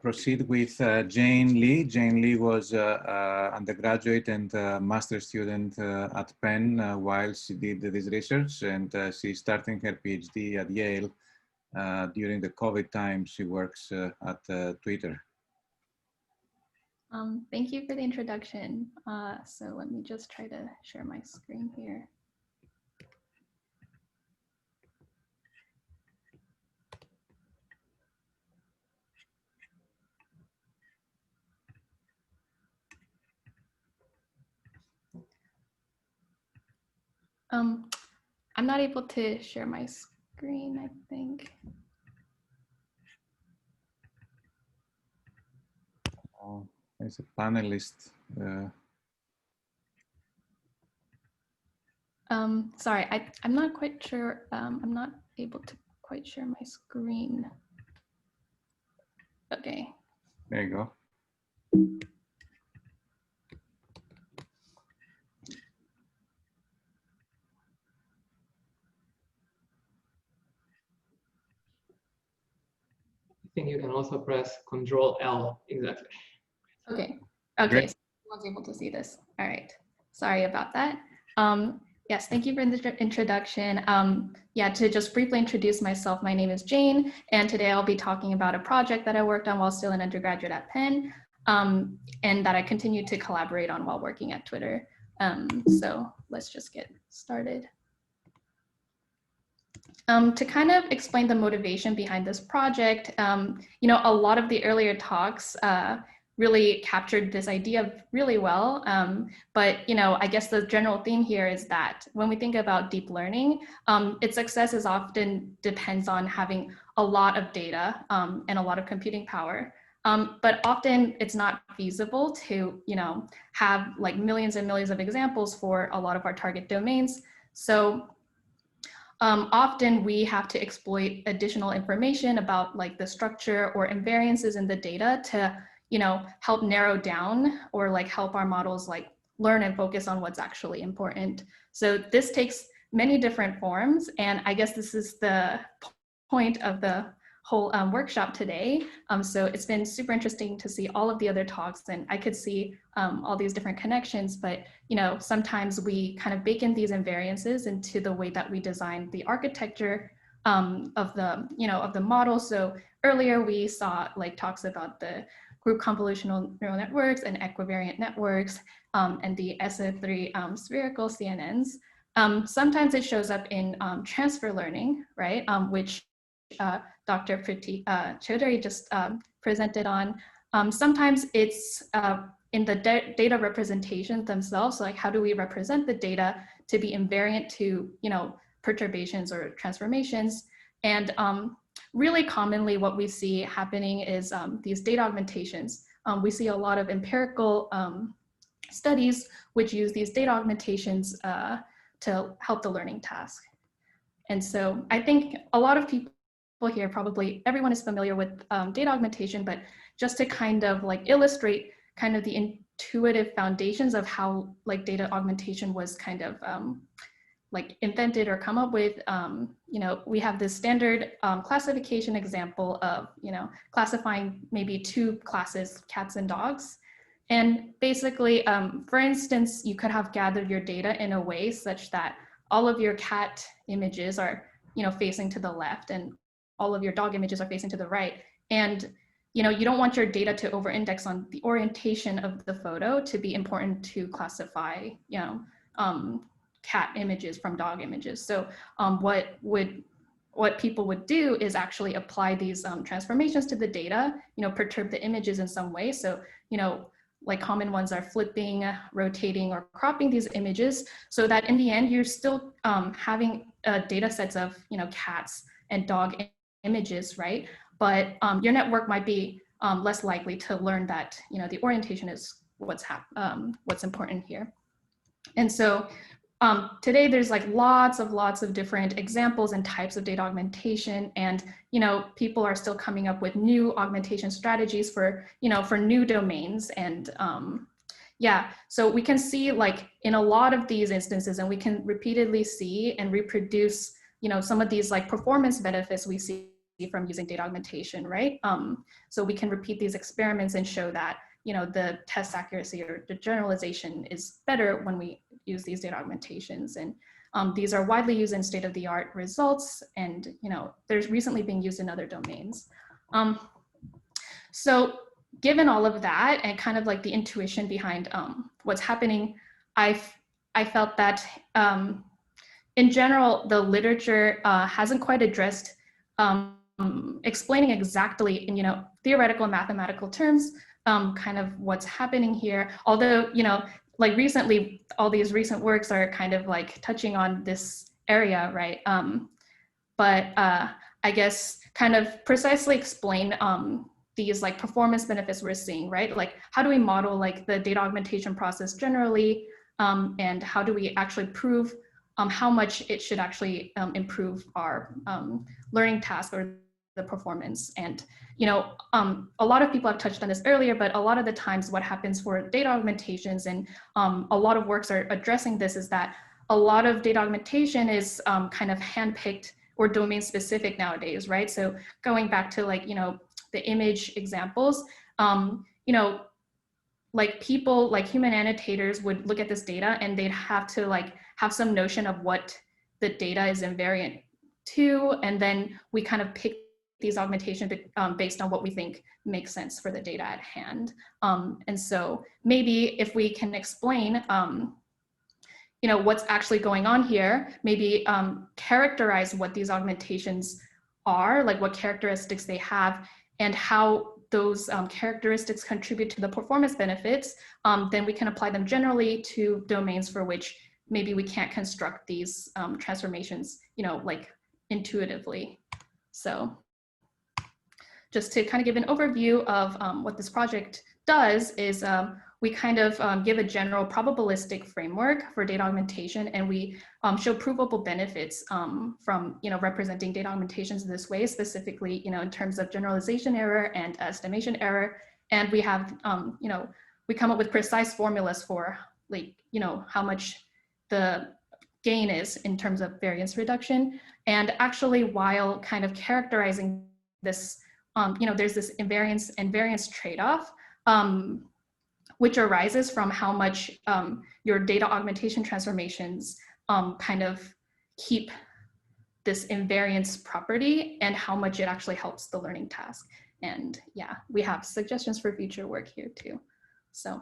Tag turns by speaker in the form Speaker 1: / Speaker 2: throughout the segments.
Speaker 1: Proceed with Jane Lee. Jane Lee was undergraduate and master student at Penn while she did this research, and she's starting her PhD at Yale. During the COVID time, she works at Twitter.
Speaker 2: Thank you for the introduction. So let me just try to share my screen here. I'm not able to share my screen, I think.
Speaker 1: As a panelist.
Speaker 2: Sorry, I'm not quite sure. I'm not able to quite share my screen. Okay.
Speaker 1: There you go.
Speaker 3: I think you can also press Control L, exactly.
Speaker 2: Okay, okay, so I was able to see this. All right, sorry about that. Yes, thank you for the introduction. Yeah, to just briefly introduce myself, my name is Jane, and today I'll be talking about a project that I worked on while still an undergraduate at Penn, and that I continue to collaborate on while working at Twitter. So let's just get started. To kind of explain the motivation behind this project, you know, a lot of the earlier talks really captured this idea really well. But, you know, I guess the general theme here is that when we think about deep learning, its success is often depends on having a lot of data and a lot of computing power. But often it's not feasible to, you know, have like millions and millions of examples for a lot of our target domains. So often we have to exploit additional information about like the structure or invariances in the data to, you know, help narrow down or like help our models like learn and focus on what's actually important. So this takes many different forms, and I guess this is the point of the whole workshop today. So it's been super interesting to see all of the other talks, and I could see all these different connections, but you know, sometimes we kind of bake in these invariances into the way that we design the architecture of the, you know, of the model. So earlier we saw like talks about the group convolutional neural networks and equivariant networks and the SF3 spherical CNNs. Sometimes it shows up in transfer learning, right? Which Dr. Priti Chaudhary just presented on. Sometimes it's in the data representations themselves. So like, how do we represent the data to be invariant to, you know, perturbations or transformations? And really commonly what we see happening is these data augmentations. We see a lot of empirical studies which use these data augmentations to help the learning task. And so I think a lot of people here, probably everyone is familiar with data augmentation, but just to kind of like illustrate kind of the intuitive foundations of how like data augmentation was kind of like invented or come up with, you know, we have this standard classification example of, you know, classifying maybe two classes, cats and dogs. And basically, for instance, you could have gathered your data in a way such that all of your cat images are, you know, facing to the left, and all of your dog images are facing to the right. And, you know, you don't want your data to over-index on the orientation of the photo to be important to classify, you know, cat images from dog images. So what people would do is actually apply these transformations to the data, you know, perturb the images in some way. So, you know, like common ones are flipping, rotating, or cropping these images so that in the end, you're still having data sets of, you know, cats and dog images, right? But your network might be less likely to learn that, you know, the orientation is what's important here. And so today there's like lots of different examples and types of data augmentation, and, you know, people are still coming up with new augmentation strategies for, you know, for new domains. And yeah, so we can see like in a lot of these instances, and we can repeatedly see and reproduce, you know, some of these like performance benefits we see from using data augmentation, right? So we can repeat these experiments and show that, you know, the test accuracy or the generalization is better when we use these data augmentations. And these are widely used in state-of-the-art results, and, you know, there's recently being used in other domains. So given all of that and kind of like the intuition behind what's happening, I felt that in general, the literature hasn't quite addressed explaining exactly in, you know, theoretical and mathematical terms kind of what's happening here. Although, you know, like recently, all these recent works are kind of like touching on this area, right? But I guess kind of precisely explain these like performance benefits we're seeing, right? Like how do we model like the data augmentation process generally, and how do we actually prove how much it should actually improve our learning task or the performance. And, you know, a lot of people have touched on this earlier, but a lot of the times what happens for data augmentations, and a lot of works are addressing this, is that a lot of data augmentation is kind of handpicked or domain specific nowadays, right? So going back to like, you know, the image examples, you know, like people, like human annotators would look at this data and they'd have to like have some notion of what the data is invariant to, and then we kind of pick these augmentations based on what we think makes sense for the data at hand. And so maybe if we can explain, you know, what's actually going on here, maybe characterize what these augmentations are, like what characteristics they have, and how those characteristics contribute to the performance benefits, then we can apply them generally to domains for which maybe we can't construct these transformations, you know, like intuitively. So just to kind of give an overview of what this project does is we kind of give a general probabilistic framework for data augmentation, and we show provable benefits from, you know, representing data augmentations this way, specifically, you know, in terms of generalization error and estimation error. And we have, you know, we come up with precise formulas for, like, you know, how much the gain is in terms of variance reduction. And actually, while kind of characterizing this, you know, there's this invariance and variance trade-off, which arises from how much your data augmentation transformations kind of keep this invariance property and how much it actually helps the learning task. And yeah, we have suggestions for future work here too. So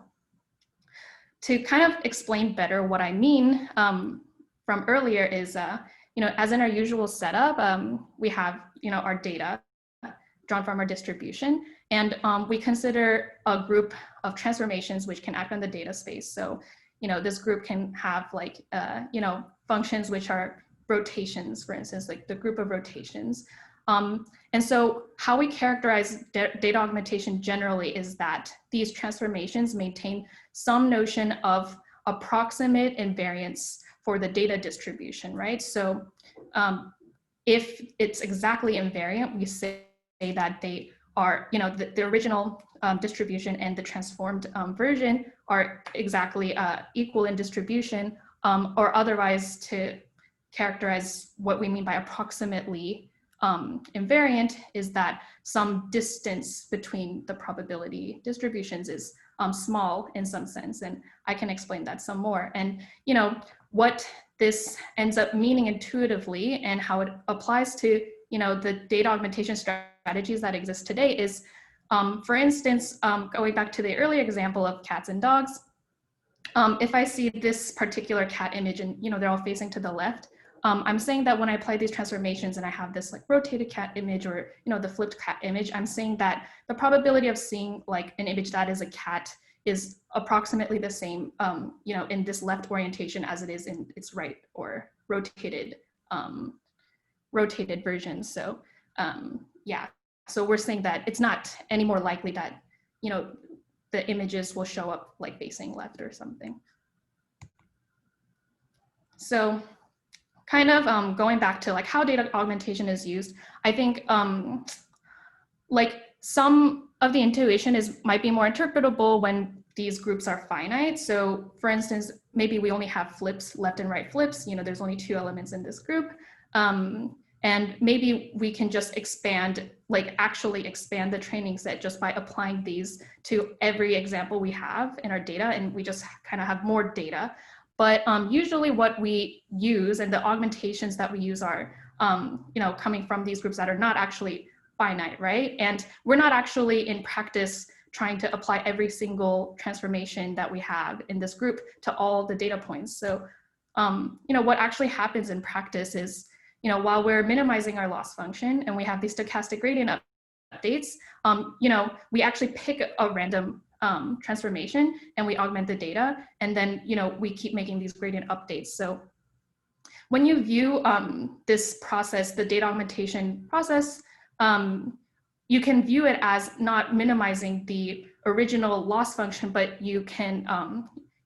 Speaker 2: to kind of explain better what I mean from earlier is, you know, as in our usual setup, we have, you know, our data drawn from our distribution, and we consider a group of transformations which can act on the data space. So, you know, this group can have like, you know, functions which are rotations, for instance, like the group of rotations. And so how we characterize data augmentation generally is that these transformations maintain some notion of approximate invariance for the data distribution, right? So if it's exactly invariant, we say that they are, you know, the original distribution and the transformed version are exactly equal in distribution, or otherwise to characterize what we mean by approximately invariant is that some distance between the probability distributions is small in some sense, and I can explain that some more. And, you know, what this ends up meaning intuitively and how it applies to, you know, the data augmentation strategies that exist today is, for instance, going back to the earlier example of cats and dogs, if I see this particular cat image and, you know, they're all facing to the left, I'm saying that when I apply these transformations and I have this like rotated cat image or, you know, the flipped cat image, I'm saying that the probability of seeing like an image that is a cat is approximately the same, you know, in this left orientation as it is in its right or rotated version. So yeah, so we're saying that it's not any more likely that, you know, the images will show up like facing left or something. So kind of going back to like how data augmentation is used, I think like some of the intuition might be more interpretable when these groups are finite. So for instance, maybe we only have flips, left and right flips, you know, there's only 2 elements in this group. And maybe we can just expand, like actually expand the training set just by applying these to every example we have in our data, and we just kind of have more data. But usually what we use and the augmentations that we use are coming from these groups that are not actually finite, right? And we're not actually in practice trying to apply every single transformation that we have in this group to all the data points. So what actually happens in practice is, while we're minimizing our loss function and we have these stochastic gradient updates, we actually pick a random transformation and we augment the data, and then we keep making these gradient updates. So when you view this process, the data augmentation process, you can view it as not minimizing the original loss function, but you can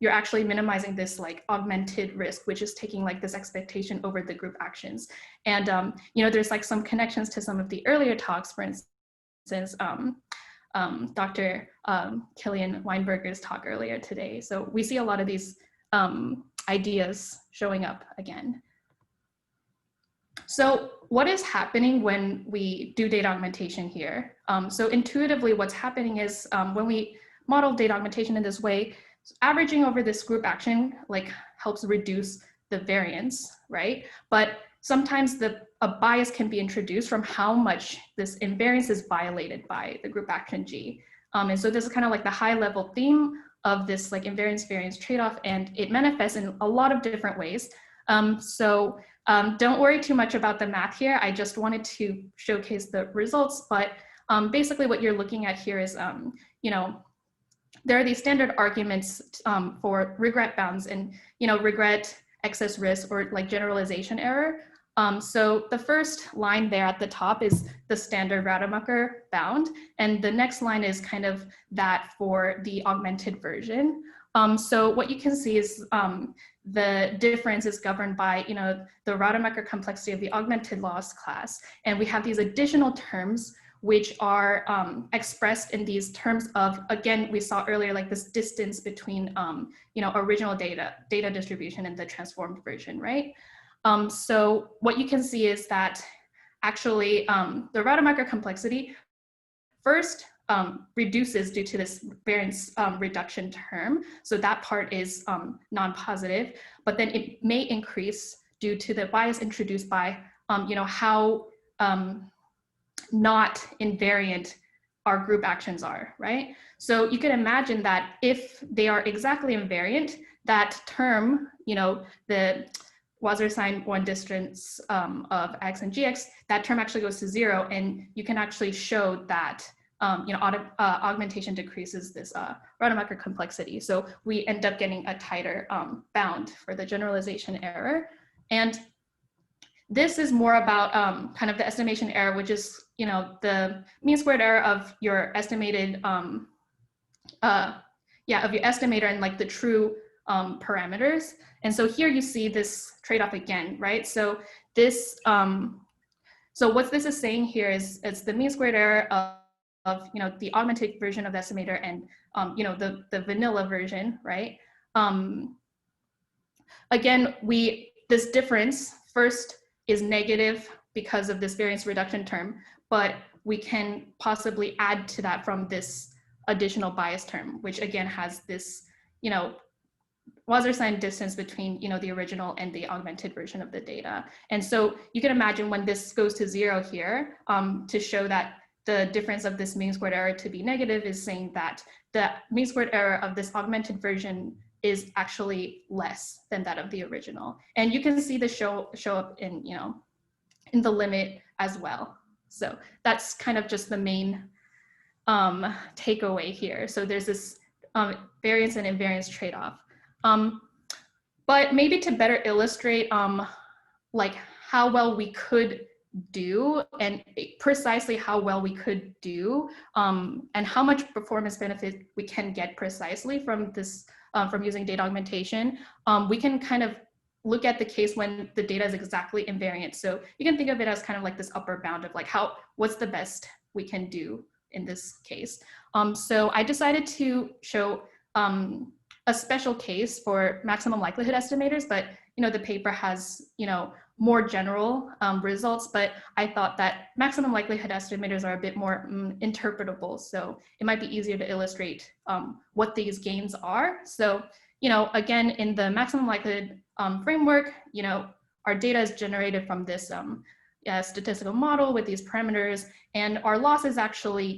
Speaker 2: you're actually minimizing this like augmented risk, which is taking like this expectation over the group actions. And there's like some connections to some of the earlier talks, for instance, Dr. Killian Weinberger's talk earlier today. So we see a lot of these ideas showing up again. So what is happening when we do data augmentation here? So intuitively, what's happening is when we model data augmentation in this way, averaging over this group action like helps reduce the variance, right? But sometimes a bias can be introduced from how much this invariance is violated by the group action G. And so this is kind of like the high level theme of this like invariance variance trade-off, and it manifests in a lot of different ways. Don't worry too much about the math here. I just wanted to showcase the results, but basically what you're looking at here is, there are these standard arguments for regret bounds and, regret, excess risk, or like generalization error. So the first line there at the top is the standard Rademacher bound, and the next line is kind of that for the augmented version. So what you can see is the difference is governed by, the Rademacher complexity of the augmented loss class. And we have these additional terms which are expressed in these terms of, again, we saw earlier, like this distance between, original data distribution and the transformed version, right? So what you can see is that actually the Rademacher complexity first reduces due to this variance reduction term. So that part is non-positive, but then it may increase due to the bias introduced by, how not invariant our group actions are, right? So you can imagine that if they are exactly invariant, that term, the Wasserstein one distance of x and gx, that term actually goes to 0, and you can actually show that augmentation decreases this Rademacher complexity. So we end up getting a tighter bound for the generalization error. And this is more about kind of the estimation error, which is, the mean squared error of your estimated, of your estimator and like the true parameters. And so here you see this trade-off again, right? So this, so what this is saying here is it's the mean squared error of the augmented version of the estimator and the vanilla version, right? Again, this difference first is negative because of this variance reduction term, but we can possibly add to that from this additional bias term, which again has this, Wasserstein distance between, the original and the augmented version of the data. And so you can imagine when this goes to 0 here, to show that the difference of this mean squared error to be negative is saying that the mean squared error of this augmented version is actually less than that of the original. And you can see the show up in, in the limit as well. So that's kind of just the main takeaway here. So there's this variance and invariance trade-off. But maybe to better illustrate like how well we could do and precisely how well we could do and how much performance benefit we can get precisely from this, from using data augmentation, we can kind of look at the case when the data is exactly invariant. So you can think of it as kind of like this upper bound of like what's the best we can do in this case. So I decided to show a special case for maximum likelihood estimators, but the paper has more general results, but I thought that maximum likelihood estimators are a bit more interpretable. So it might be easier to illustrate what these gains are. So, again, in the maximum likelihood framework, our data is generated from this statistical model with these parameters, and our loss is actually,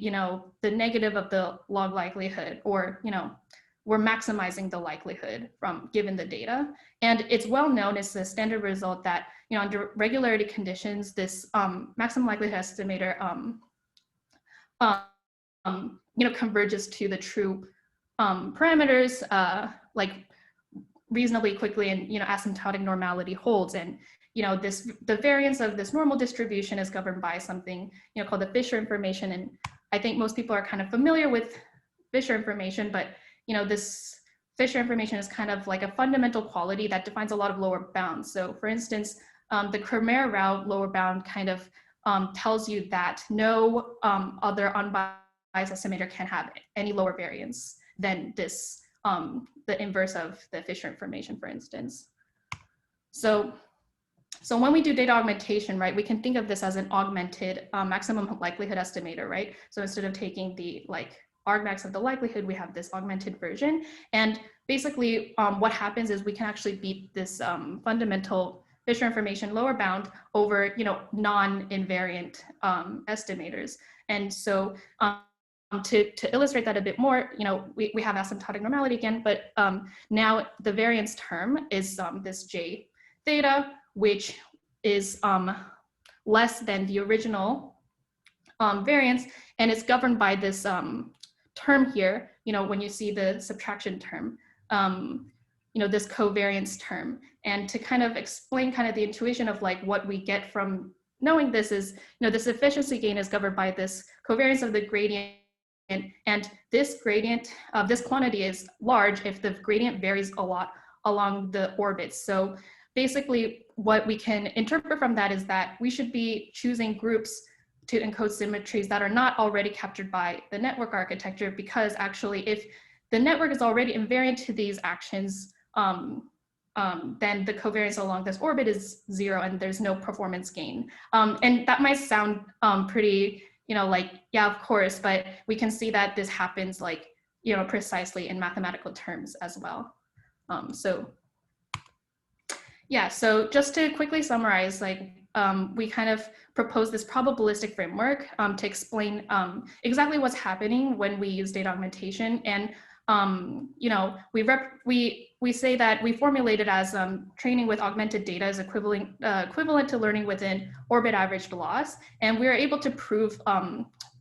Speaker 2: the negative of the log likelihood, or, we're maximizing the likelihood from given the data. And it's well known, it's the standard result that, under regularity conditions, this maximum likelihood estimator, converges to the true parameters, like reasonably quickly, and, asymptotic normality holds. And, the variance of this normal distribution is governed by something, called the Fisher information. And I think most people are kind of familiar with Fisher information, but this Fisher information is kind of like a fundamental quality that defines a lot of lower bounds. So for instance, the Cremere route lower bound kind of tells you that no other unbiased estimator can have any lower variance than this, the inverse of the Fisher information, for instance. So when we do data augmentation, right, we can think of this as an augmented maximum likelihood estimator, right? So instead of taking the argmax of the likelihood, we have this augmented version. And basically what happens is we can actually beat this fundamental Fisher information lower bound over, non-invariant estimators. And so to illustrate that a bit more, we have asymptotic normality again, but now the variance term is this J theta, which is less than the original variance, and it's governed by this term here, when you see the subtraction term, this covariance term. And to kind of explain kind of the intuition of what we get from knowing this is, this efficiency gain is governed by this covariance of the gradient, and this gradient, this quantity is large if the gradient varies a lot along the orbits. So basically what we can interpret from that is that we should be choosing groups to encode symmetries that are not already captured by the network architecture, because actually if the network is already invariant to these actions, then the covariance along this orbit is 0 and there's no performance gain. And that might sound pretty, yeah, of course, but we can see that this happens precisely in mathematical terms as well. Yeah, so just to quickly summarize, we kind of propose this probabilistic framework to explain exactly what's happening when we use data augmentation. And we say that we formulate it as training with augmented data is equivalent to learning within orbit averaged loss. And we are able to prove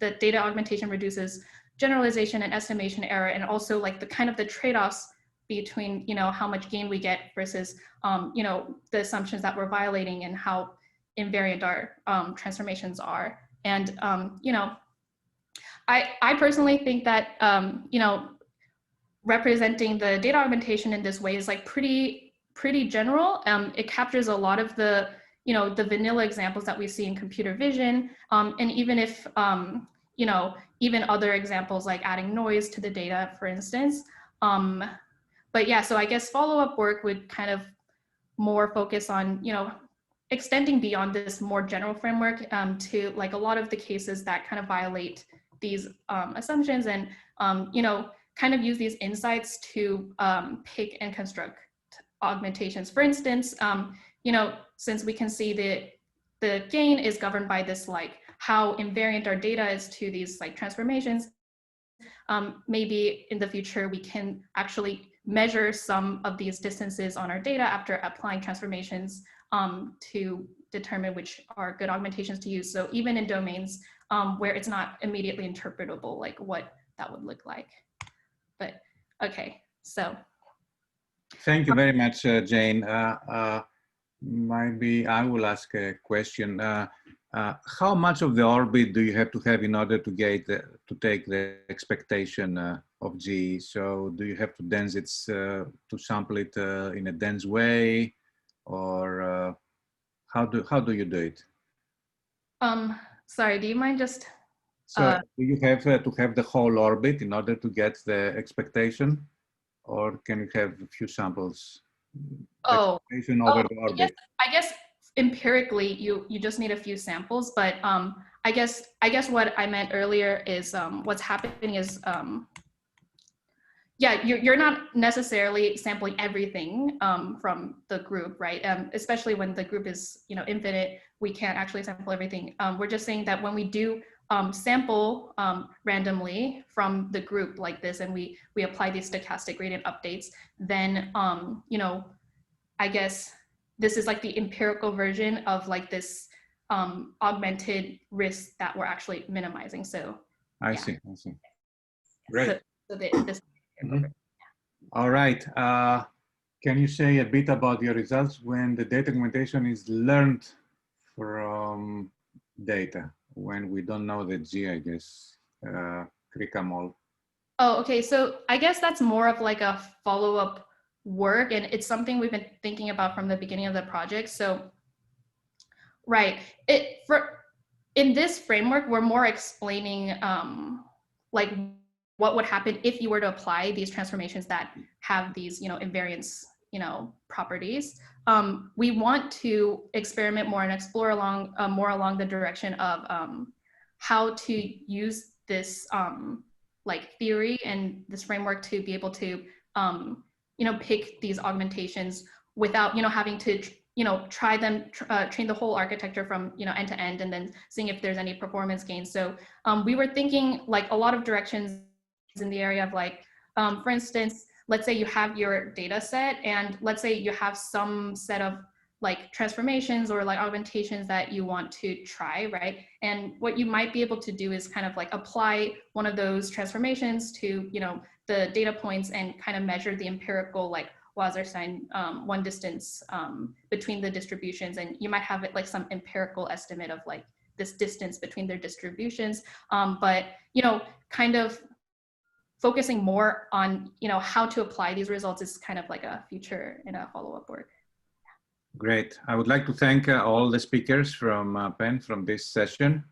Speaker 2: that data augmentation reduces generalization and estimation error, and also the kind of the trade-offs between how much gain we get versus the assumptions that we're violating and how invariant our transformations are. And I personally think that representing the data augmentation in this way is pretty general. It captures a lot of the the vanilla examples that we see in computer vision, and even if even other examples like adding noise to the data, for instance. But yeah, so I guess follow-up work would kind of more focus on extending beyond this more general framework to a lot of the cases that kind of violate these assumptions, and kind of use these insights to pick and construct augmentations. For instance, since we can see that the gain is governed by this how invariant our data is to these transformations, maybe in the future we can actually measure some of these distances on our data after applying transformations to determine which are good augmentations to use. So even in domains where it's not immediately interpretable, what that would look like. But okay, so.
Speaker 1: Thank you very much, Jane. Maybe I will ask a question. How much of the orbit do you have to have in order to take the expectation of G? So do you have to dense it to sample it in a dense way, or how do you do it?
Speaker 2: Sorry, do you mind just?
Speaker 1: So do you have to have the whole orbit in order to get the expectation, or can you have a few samples?
Speaker 2: Oh,
Speaker 1: Expectation over the orbit.
Speaker 2: I guess empirically, you just need a few samples, but I guess what I meant earlier is what's happening is yeah, you're not necessarily sampling everything from the group, right? Especially when the group is, you know, infinite, we can't actually sample everything. We're just saying that when we do sample randomly from the group like this, and we apply these stochastic gradient updates, then you know, I guess this is like the empirical version of like this augmented risk that we're actually minimizing. So
Speaker 1: I see. Great.
Speaker 2: So this.
Speaker 1: Mm-hmm. All right. Can you say a bit about your results when the data augmentation is learned from data, when we don't know the G, I guess, CRICAMOL?
Speaker 2: Oh, okay. So I guess that's more of like a follow-up work, and it's something we've been thinking about from the beginning of the project. So, right, in this framework, we're more explaining like what would happen if you were to apply these transformations that have these, you know, invariance, you know, properties. We want to experiment more and explore along more along the direction of how to use this like theory and this framework to be able to you know, pick these augmentations without, you know, having to you know, train the whole architecture from, you know, end to end, and then seeing if there's any performance gains. So we were thinking like a lot of directions in the area of like, for instance, let's say you have your data set, and let's say you have some set of like transformations or like augmentations that you want to try, right? And what you might be able to do is kind of like apply one of those transformations to, you know, the data points and kind of measure the empirical like Wasserstein one distance between the distributions, and you might have it like some empirical estimate of like this distance between their distributions, but you know, kind of focusing more on, you know, how to apply these results is kind of like a future and a follow-up work.
Speaker 1: Great. I would like to thank all the speakers from Penn from this session.